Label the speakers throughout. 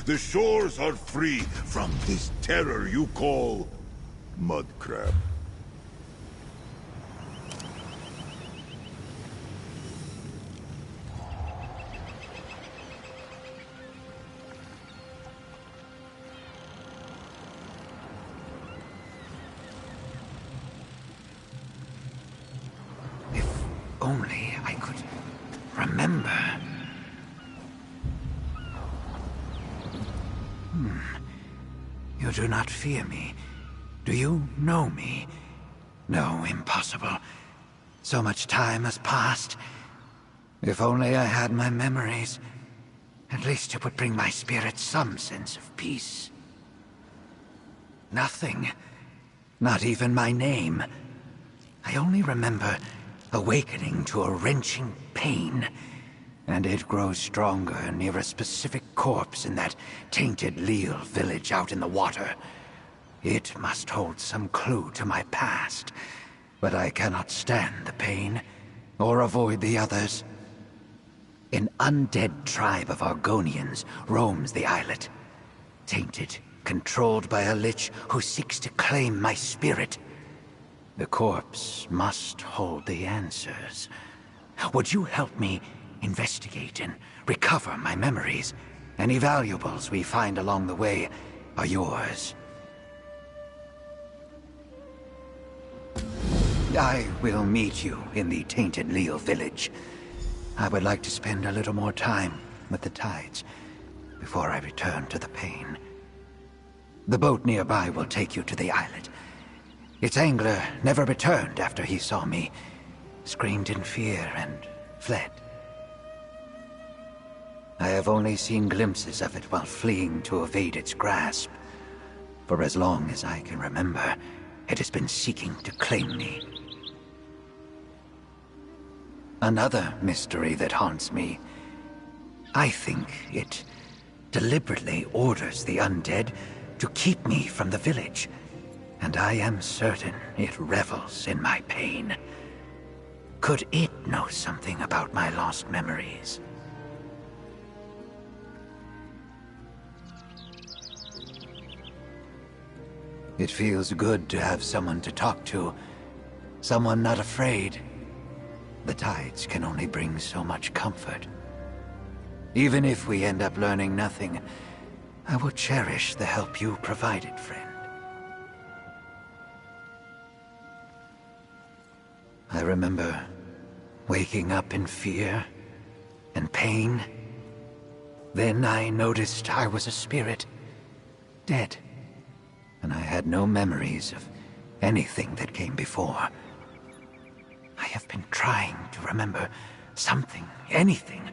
Speaker 1: the shores are free from this terror you call mud crab.
Speaker 2: Only I could remember. You do not fear me. Do you know me? No, impossible. So much time has passed. If only I had my memories. At least it would bring my spirit some sense of peace. Nothing. Not even my name. I only remember awakening to a wrenching pain, and it grows stronger near a specific corpse in that Tainted Leal village out in the water. It must hold some clue to my past, but I cannot stand the pain, or avoid the others. An undead tribe of Argonians roams the islet. Tainted, controlled by a lich who seeks to claim my spirit. The corpse must hold the answers. Would you help me investigate and recover my memories? Any valuables we find along the way are yours. I will meet you in the Tainted Leal village. I would like to spend a little more time with the tides before I return to the pain. The boat nearby will take you to the islet. Its angler never returned after he saw me, screamed in fear and fled. I have only seen glimpses of it while fleeing to evade its grasp. For as long as I can remember, it has been seeking to claim me. Another mystery that haunts me. I think it deliberately orders the undead to keep me from the village. And I am certain it revels in my pain. Could it know something about my lost memories? It feels good to have someone to talk to. Someone not afraid. The tides can only bring so much comfort. Even if we end up learning nothing, I will cherish the help you provided, friend. I remember waking up in fear and pain. Then I noticed I was a spirit, dead, and I had no memories of anything that came before. I have been trying to remember something, anything,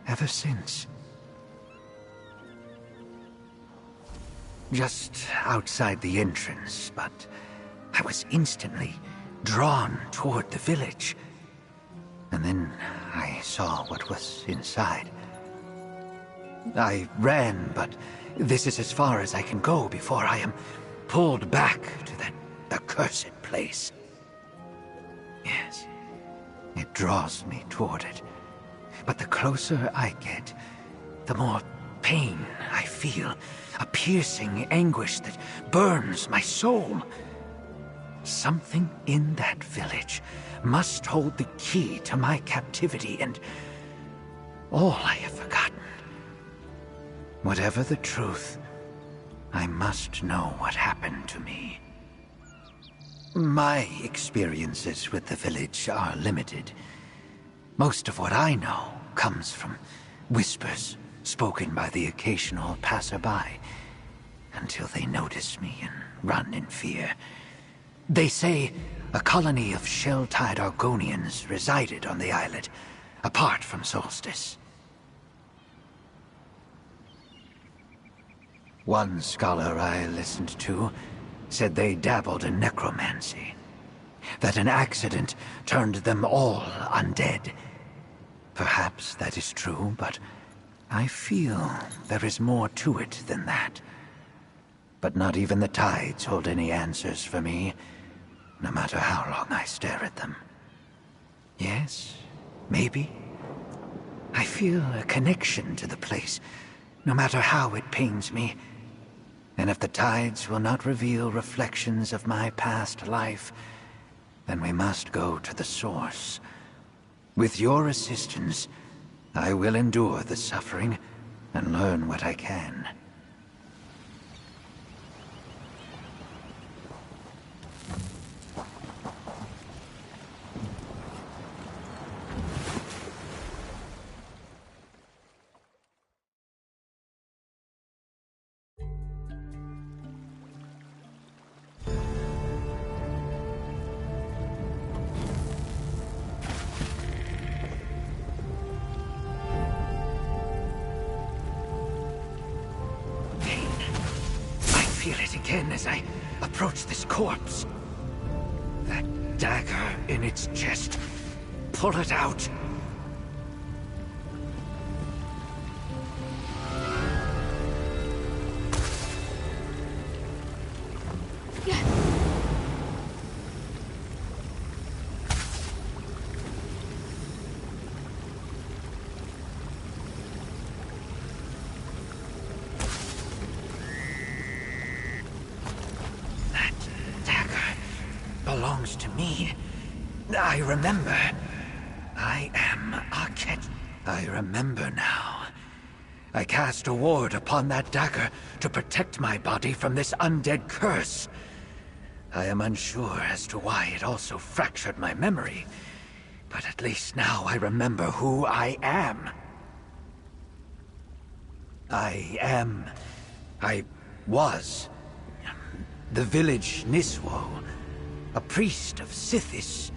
Speaker 2: ever since. Just outside the entrance, but I was instantly drawn toward the village. And then I saw what was inside. I ran, but this is as far as I can go before I am pulled back to that accursed place. Yes, it draws me toward it. But the closer I get, the more pain I feel. A piercing anguish that burns my soul. Something in that village must hold the key to my captivity and all I have forgotten. Whatever the truth, I must know what happened to me. My experiences with the village are limited. Most of what I know comes from whispers spoken by the occasional passerby, until they notice me and run in fear. They say a colony of shell-tied Argonians resided on the islet, apart from SOLSTICE. One scholar I listened to said they dabbled in necromancy, that an accident turned them all undead. Perhaps that is true, but I feel there is more to it than that. But not even the tides hold any answers for me, no matter how long I stare at them. Yes, maybe. I feel a connection to the place, no matter how it pains me. And if the tides will not reveal reflections of my past life, then we must go to the source. With your assistance, I will endure the suffering and learn what I can. As I approach this corpse. That dagger in its chest. Pull it out. Belongs to me. I remember. I am Arket. I remember now. I cast a ward upon that dagger to protect my body from this undead curse. I am unsure as to why it also fractured my memory, but at least now I remember who I am. I was the village Niswo. A priest of Sithis,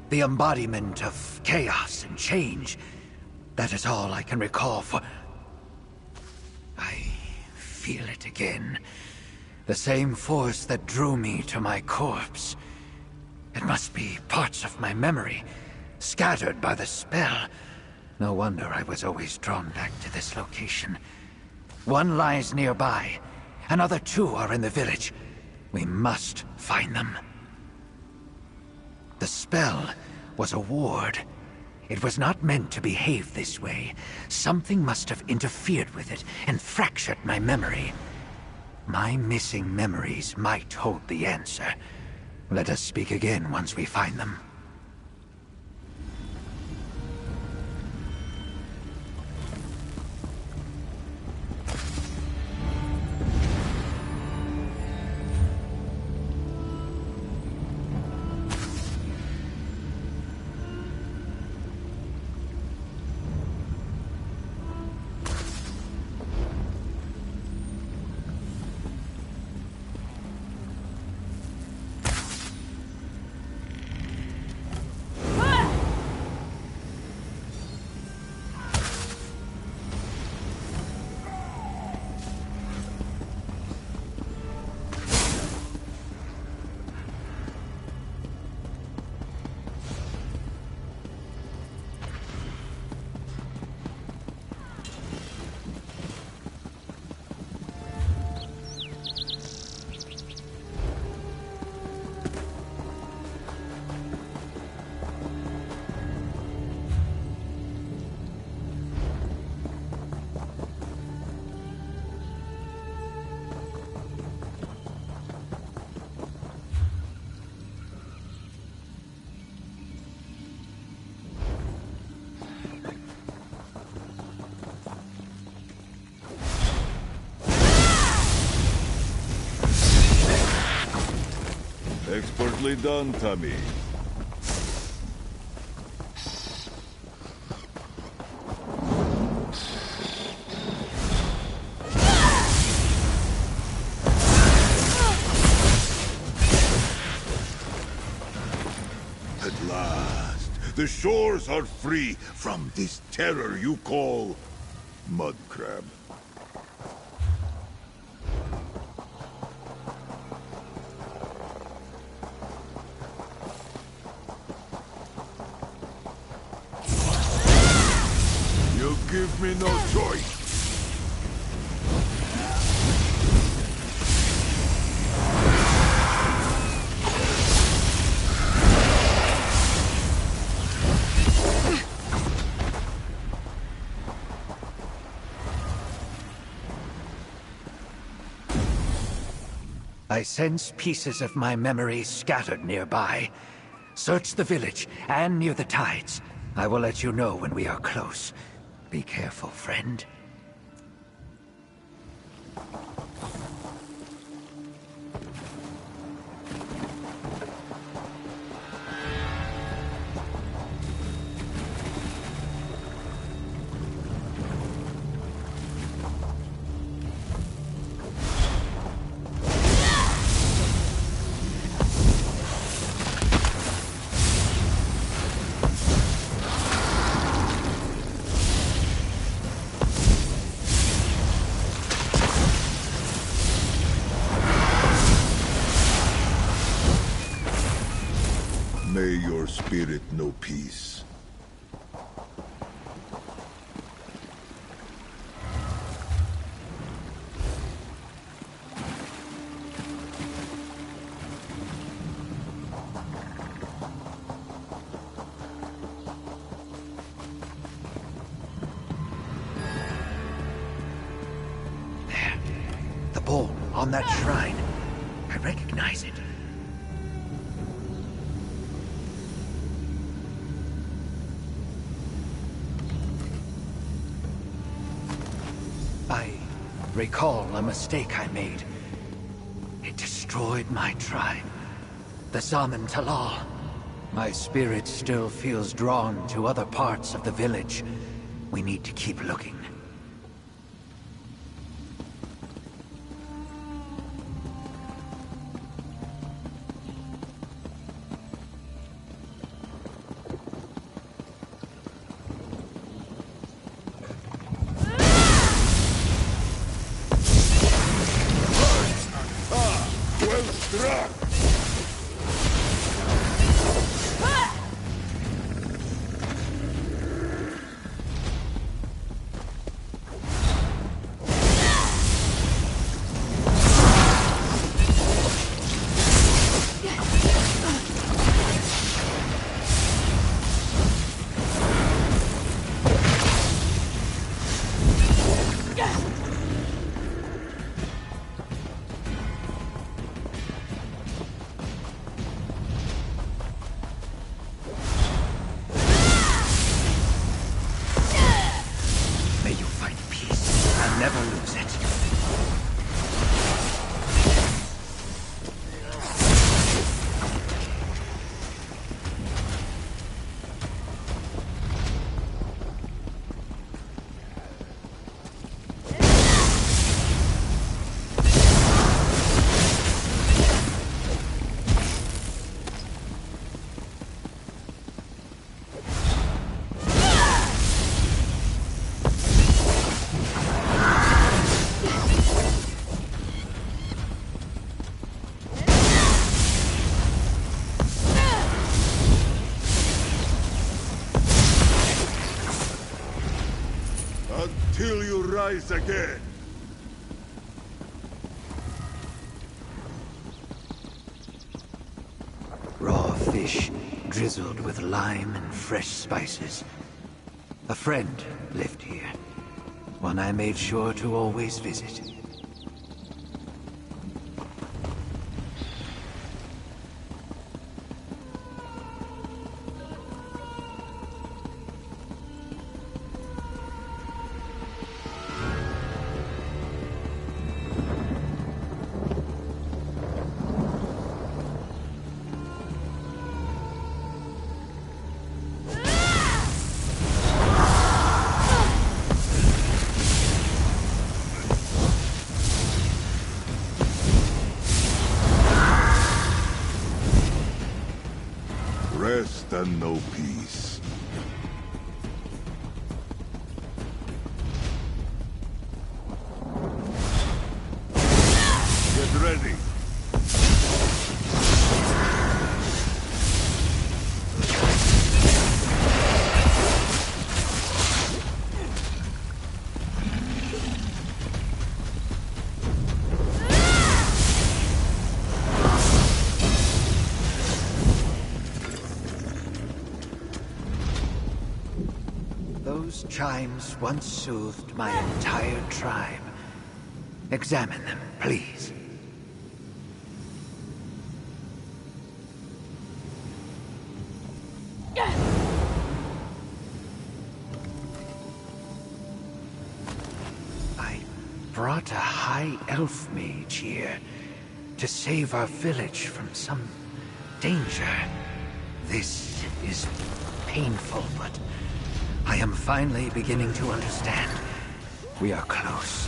Speaker 2: the embodiment of chaos and change. That is all I can recall for... I feel it again. The same force that drew me to my corpse. It must be parts of my memory, scattered by the spell. No wonder I was always drawn back to this location. One lies nearby. Another two are in the village. We must find them. The spell was a ward. It was not meant to behave this way. Something must have interfered with it and fractured my memory. My missing memories might hold the answer. Let us speak again once we find them.
Speaker 1: Expertly done, Tommy. At last, the shores are free from this terror you call mud crab. Give me no choice.
Speaker 2: I sense pieces of my memory scattered nearby. Search the village and near the tides. I will let you know when we are close. Be careful, friend.
Speaker 1: May your spirit know peace.
Speaker 2: There. The bowl on that shrine. I recognize it. I recall a mistake I made. It destroyed my tribe, the Zaman Talal. My spirit still feels drawn to other parts of the village. We need to keep looking.
Speaker 1: Well struck!
Speaker 2: May you find peace and never lose it.
Speaker 1: Until you rise again.
Speaker 2: Raw fish, drizzled with lime and fresh spices. A friend lived here. One I made sure to always visit.
Speaker 1: Rest and know peace. Get ready.
Speaker 2: Those chimes once soothed my entire tribe. Examine them, please. I brought a high elf mage here to save our village from some danger. This is painful, but I am finally beginning to understand. We are close.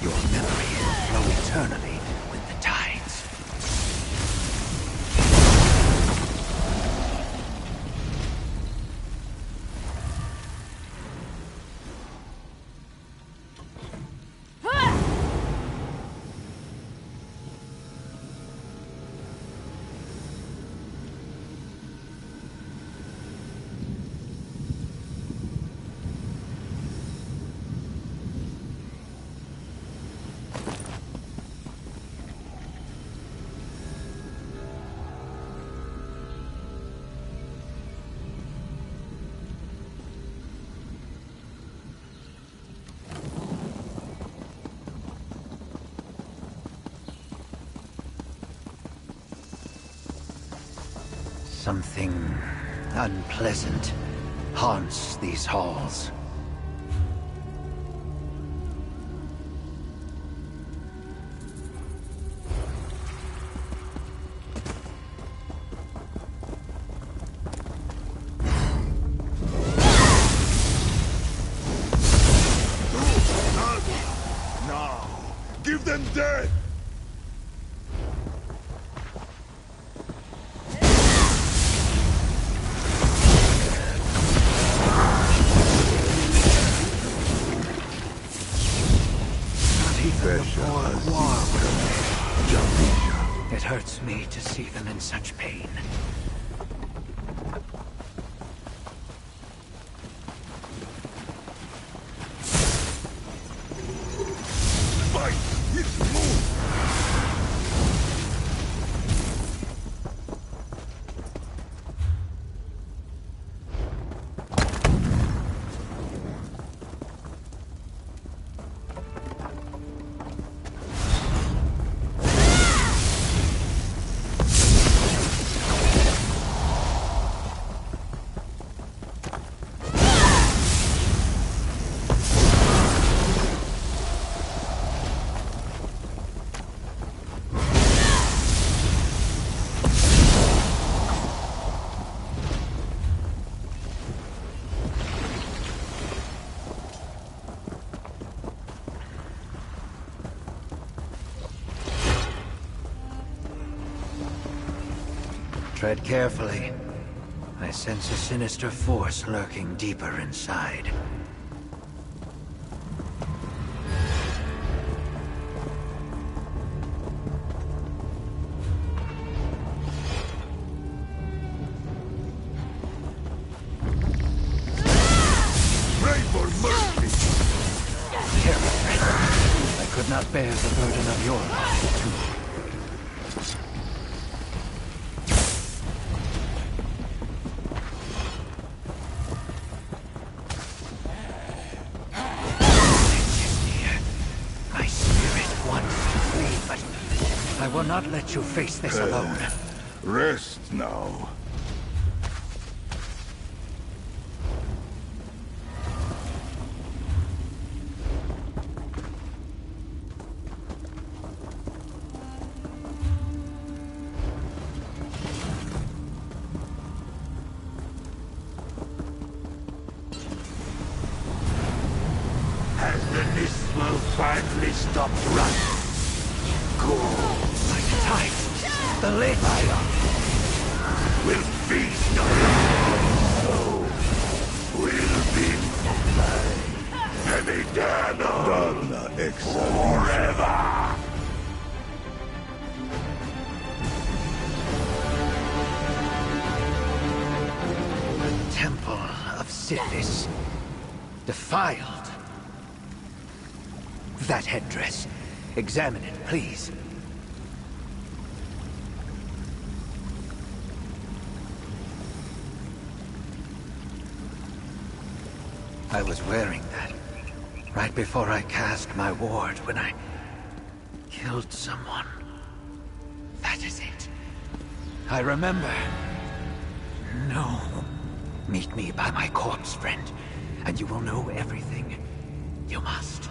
Speaker 2: Your memory will flow eternally with the tides. Something unpleasant haunts these halls.
Speaker 1: Now, give them death!
Speaker 2: It hurts me to see them in such pain.
Speaker 1: Fight! It's move!
Speaker 2: Tread carefully. I sense a sinister force lurking deeper inside.
Speaker 1: Pray for mercy!
Speaker 2: Careful. I could not bear the burden of your life, too. I will not let you face this alone.
Speaker 1: Rest now.
Speaker 3: Has the Nismal finally stopped running? Cool.
Speaker 2: The lid!
Speaker 3: Will feast on it. So will be mine. Heavy Dana.
Speaker 1: Dana, excellent.
Speaker 3: Forever.
Speaker 2: Sithis. Defiled. That headdress. Examine it, please. I was wearing that right before I cast my ward when I killed someone. That is it. I remember. No. Meet me by my corpse, friend, and you will know everything. You must.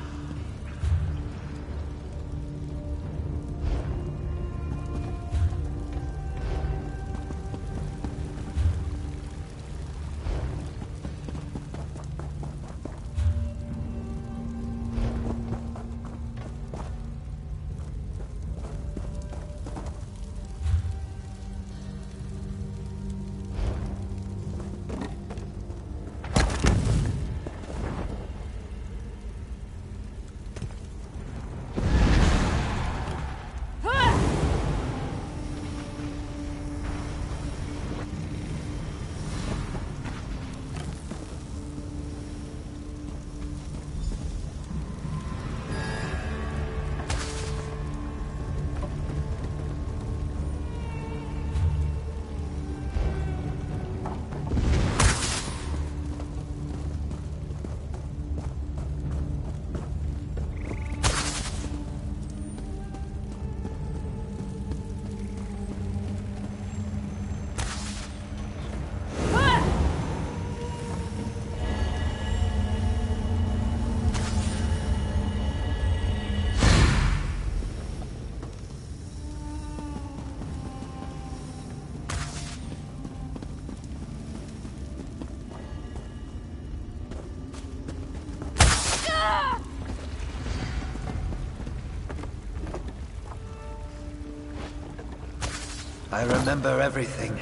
Speaker 2: I remember everything.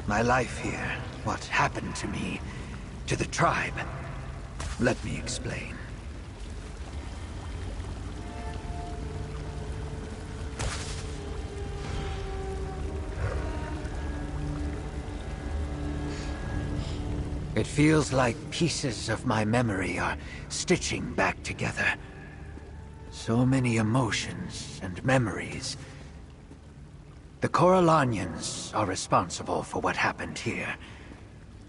Speaker 2: My life here, what happened to me, to the tribe. Let me explain. It feels like pieces of my memory are stitching back together. So many emotions and memories. The Corellanians are responsible for what happened here.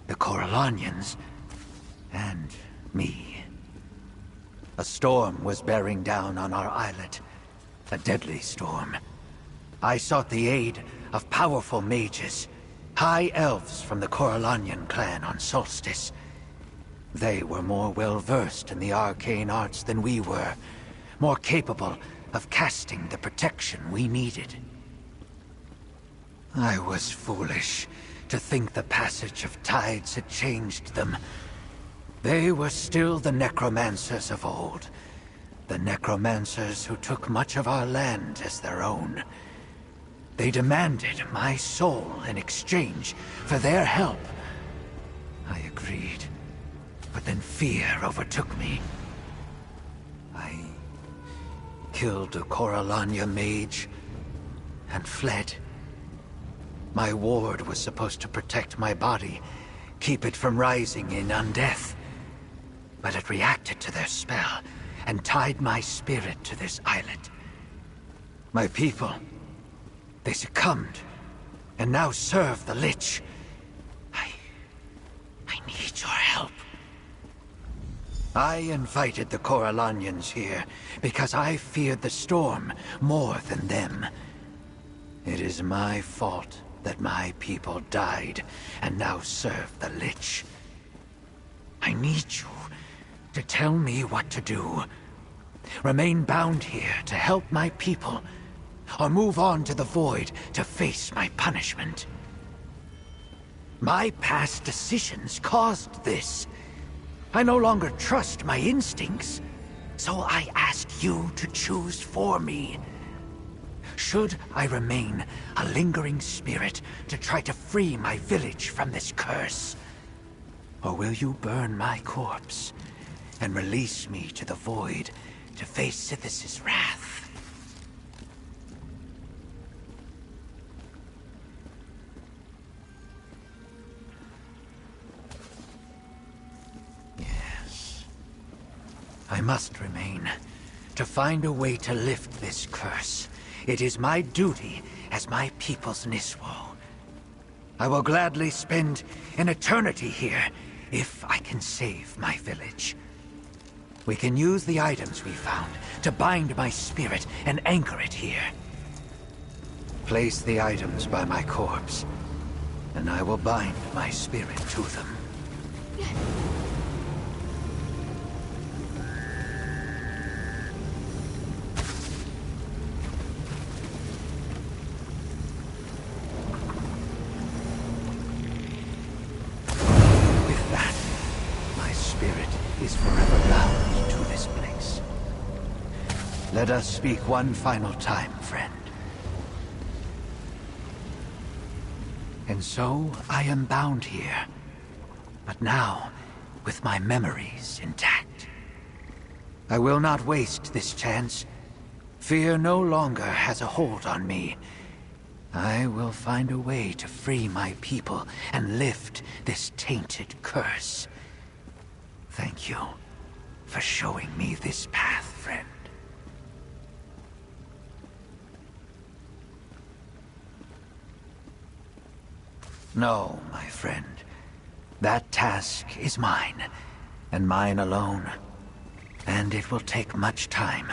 Speaker 2: The Corellanians and me. A storm was bearing down on our islet. A deadly storm. I sought the aid of powerful mages, high elves from the Corellanian clan on Solstice. They were more well-versed in the arcane arts than we were, more capable of casting the protection we needed. I was foolish to think the passage of tides had changed them. They were still the necromancers of old. The necromancers who took much of our land as their own. They demanded my soul in exchange for their help. I agreed, but then fear overtook me. I killed a Corellania mage and fled. My ward was supposed to protect my body, keep it from rising in undeath. But it reacted to their spell, and tied my spirit to this islet. My people, they succumbed, and now serve the Lich. I need your help. I invited the Corellanians here, because I feared the storm more than them. It is my fault that my people died, and now serve the Lich. I need you to tell me what to do. Remain bound here to help my people, or move on to the Void to face my punishment. My past decisions caused this. I no longer trust my instincts, so I ask you to choose for me. Should I remain a lingering spirit to try to free my village from this curse? Or will you burn my corpse and release me to the Void to face Sithis' wrath? must remain, to find a way to lift this curse. It is my duty as my people's Niswo. I will gladly spend an eternity here, if I can save my village. We can use the items we found to bind my spirit and anchor it here. Place the items by my corpse, and I will bind my spirit to them. With that, my spirit is forever bound to this place. Let us speak one final time, friend. And so, I am bound here. But now, with my memories intact. I will not waste this chance. Fear no longer has a hold on me. I will find a way to free my people and lift this tainted curse. Thank you for showing me this path, friend. No, my friend. That task is mine, and mine alone. And it will take much time.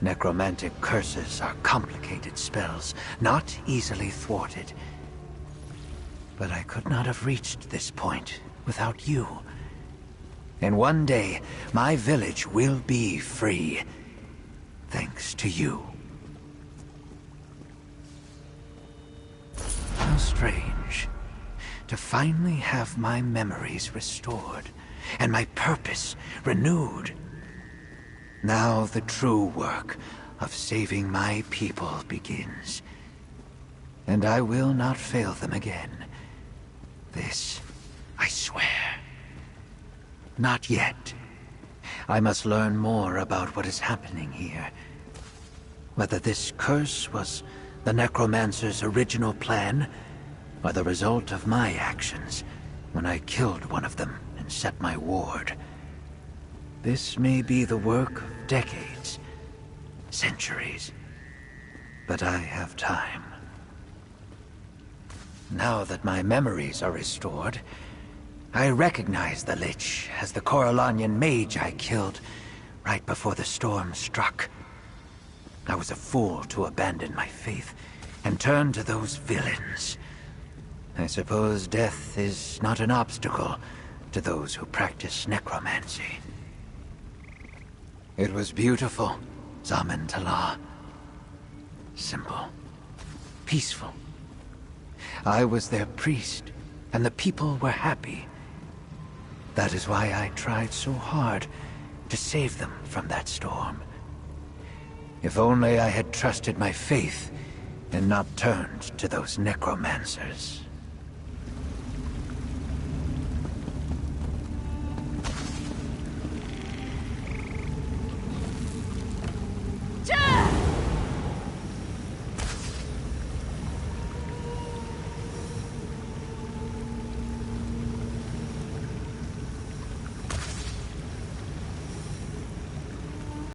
Speaker 2: Necromantic curses are complicated spells, not easily thwarted. But I could not have reached this point without you. And one day, my village will be free, thanks to you. How strange, to finally have my memories restored, and my purpose renewed. Now the true work of saving my people begins. And I will not fail them again. This, I swear. Not yet. I must learn more about what is happening here. Whether this curse was the Necromancer's original plan, or the result of my actions when I killed one of them and set my ward. This may be the work of decades, centuries, but I have time. Now that my memories are restored, I recognize the Lich as the Corellanian mage I killed right before the storm struck. I was a fool to abandon my faith and turn to those villains. I suppose death is not an obstacle to those who practice necromancy. It was beautiful, Zaman Tala. Simple. Peaceful. I was their priest, and the people were happy. That is why I tried so hard to save them from that storm. If only I had trusted my faith and not turned to those necromancers.